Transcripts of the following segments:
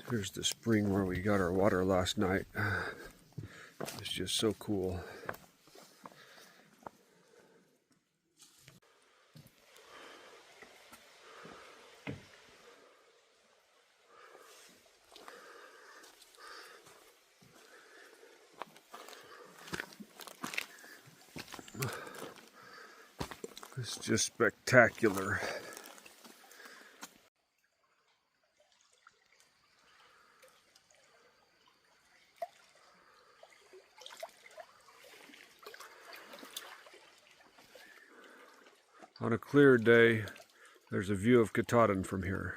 Here's the spring where we got our water last night. It's just so cool. It's just spectacular. On a clear day, there's a view of Katahdin from here.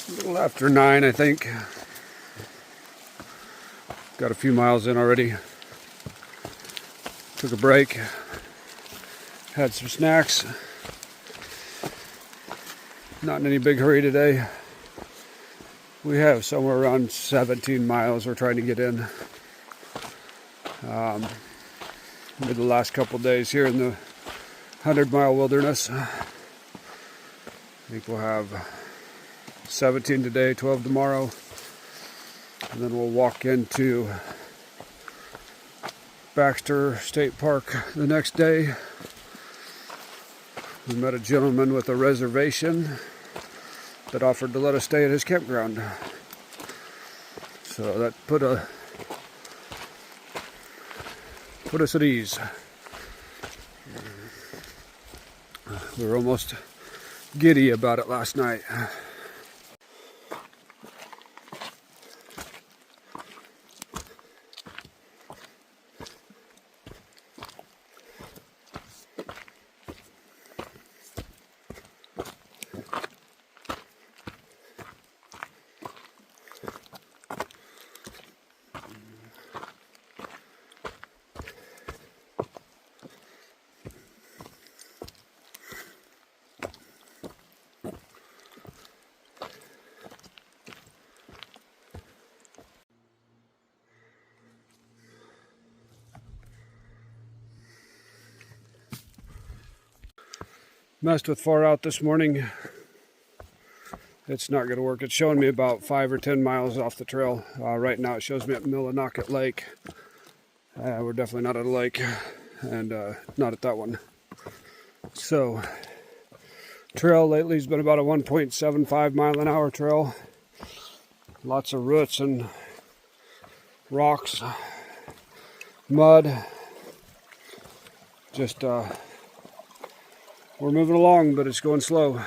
A little after 9, I think. Got a few miles in already. Took a break. Had some snacks. Not in any big hurry today. We have somewhere around 17 miles we're trying to get in. Over the last couple days here in the 100-mile wilderness. I think we'll have 17 today, 12 tomorrow, and then we'll walk into Baxter State Park the next day. We met a gentleman with a reservation that offered to let us stay at his campground. So that put us at ease. We were almost giddy about it last night. Messed with Far Out this morning. It's not going to work. It's showing me about 5 or 10 miles off the trail. Right now it shows me at Millinocket Lake. We're definitely not at a lake, and not at that one. So, trail lately has been about a 1.75 mile an hour trail. Lots of roots and rocks, mud. Just we're moving along, but it's going slow.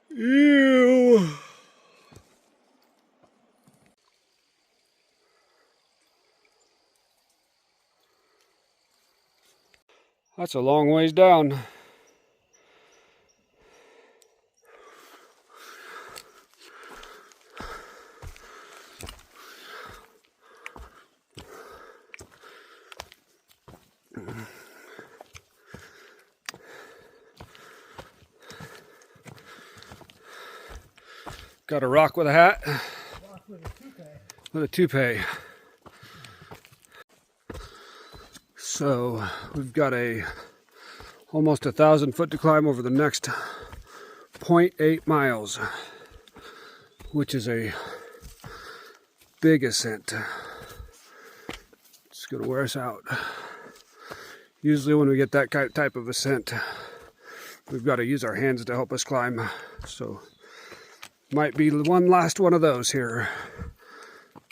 Ew. That's a long ways down. Got a rock with a hat. Rock with a toupee. With a toupee. So we've got almost 1,000 foot to climb over the next 0.8 miles, which is a big ascent. It's gonna wear us out. Usually when we get that type of ascent, we've got to use our hands to help us climb. So might be one last one of those here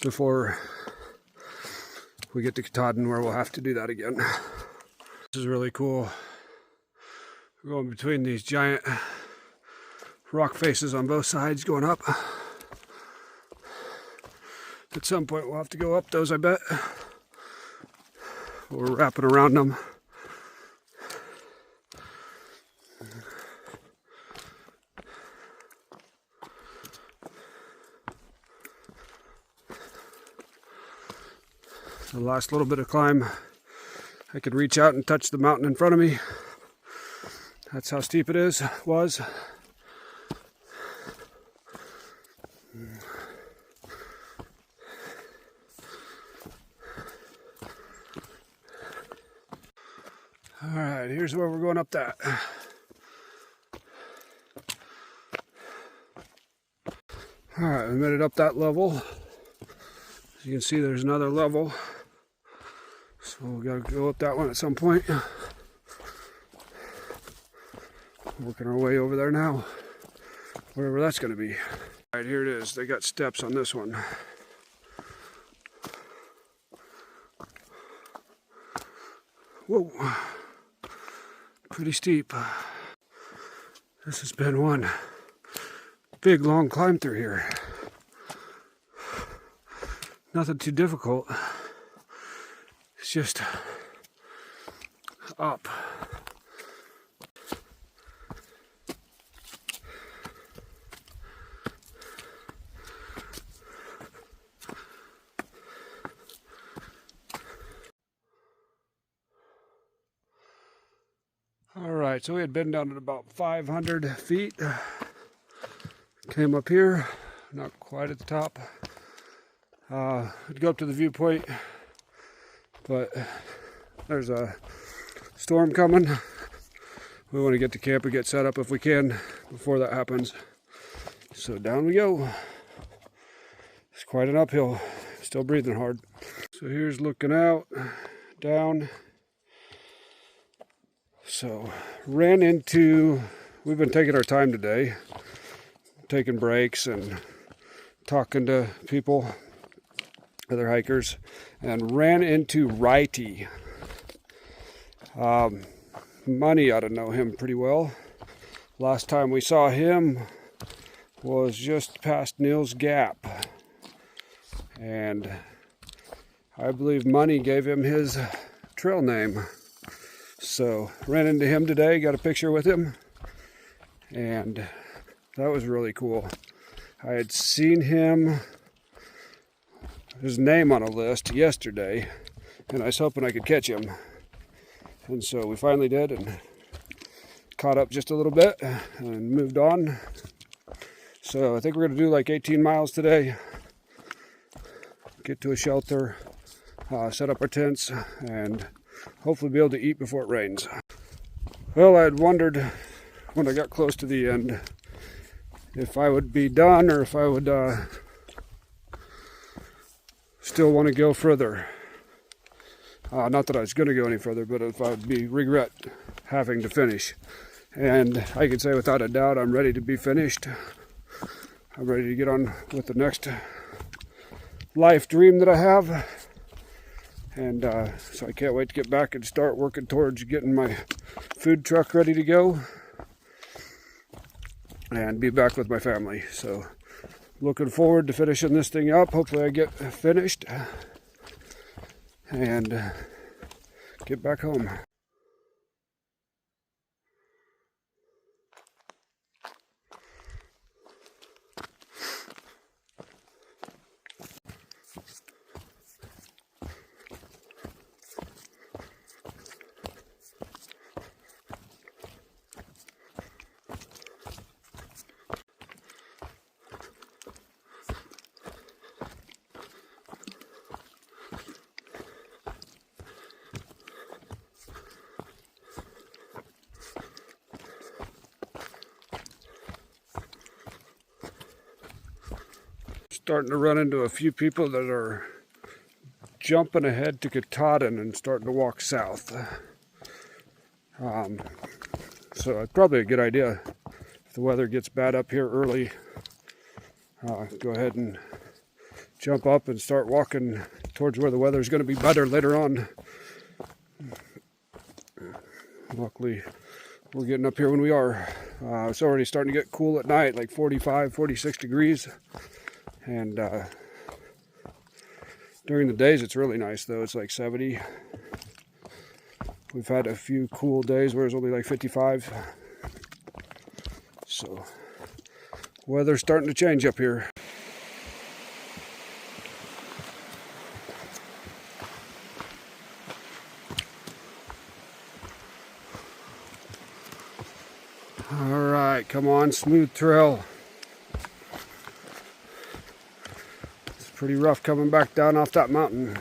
before we get to Katahdin, where we'll have to do that again. This is really cool. We're going between these giant rock faces on both sides going up. At some point we'll have to go up those, I bet. We're wrapping around them. The last little bit of climb, I could reach out and touch the mountain in front of me. That's how steep it was. All right, here's where we're going up that. All right, we made it up that level. As you can see, there's another level. So we gotta go up that one at some point. Working our way over there now, wherever that's gonna be. All right, here it is. They got steps on this one. Whoa, pretty steep. This has been one big long climb through here. Nothing too difficult. It's just up. All right, so we had been down at about 500 feet. Came up here, not quite at the top. We'd go up to the viewpoint, but there's a storm coming. We want to get to camp and get set up if we can before that happens. So down we go. It's quite an uphill. Still breathing hard. So here's looking out, down. So we've been taking our time today, taking breaks and talking to people, other hikers, and ran into Righty. Money ought to know him pretty well. Last time we saw him was just past Neil's Gap, and I believe Money gave him his trail name. So ran into him today, got a picture with him, and that was really cool. I had seen his name on a list yesterday, and I was hoping I could catch him. And so we finally did, and caught up just a little bit and moved on. So I think we're going to do like 18 miles today. Get to a shelter, set up our tents, and hopefully be able to eat before it rains. Well, I had wondered when I got close to the end if I would be done or if I would still want to go further. Not that I was going to go any further, but if I would regret having to finish. And I can say without a doubt I'm ready to be finished. I'm ready to get on with the next life dream that I have. And so I can't wait to get back and start working towards getting my food truck ready to go and be back with my family. So looking forward to finishing this thing up. Hopefully I get finished and get back home. starting to run into a few people that are jumping ahead to Katahdin and starting to walk south. So it's probably a good idea if the weather gets bad up here early. Go ahead and jump up and start walking towards where the weather is going to be better later on. Luckily, we're getting up here when we are. It's already starting to get cool at night, like 45, 46 degrees. And during the days, it's really nice, though. It's like 70. We've had a few cool days where it's only like 55. So, weather's starting to change up here. All right, come on, smooth trail. It's pretty rough coming back down off that mountain.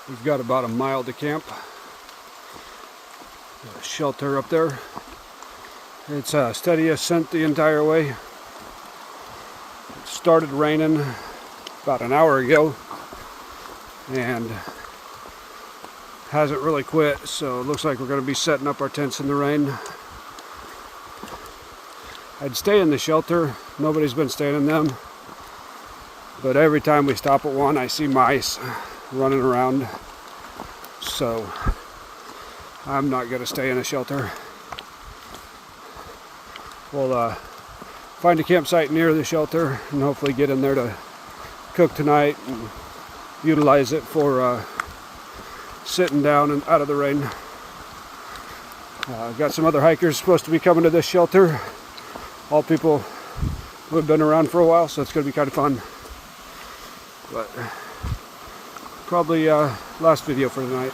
We've got about a mile to camp. Got a shelter up there. It's a steady ascent the entire way. It started raining about an hour ago and hasn't really quit, so it looks like we're going to be setting up our tents in the rain. I'd stay in the shelter. Nobody's been staying in them, but every time we stop at one, I see mice running around, so I'm not going to stay in a shelter. We'll find a campsite near the shelter and hopefully get in there to cook tonight and utilize it for sitting down and out of the rain. Got some other hikers supposed to be coming to this shelter, all people who have been around for a while, so it's going to be kind of fun. But probably last video for tonight.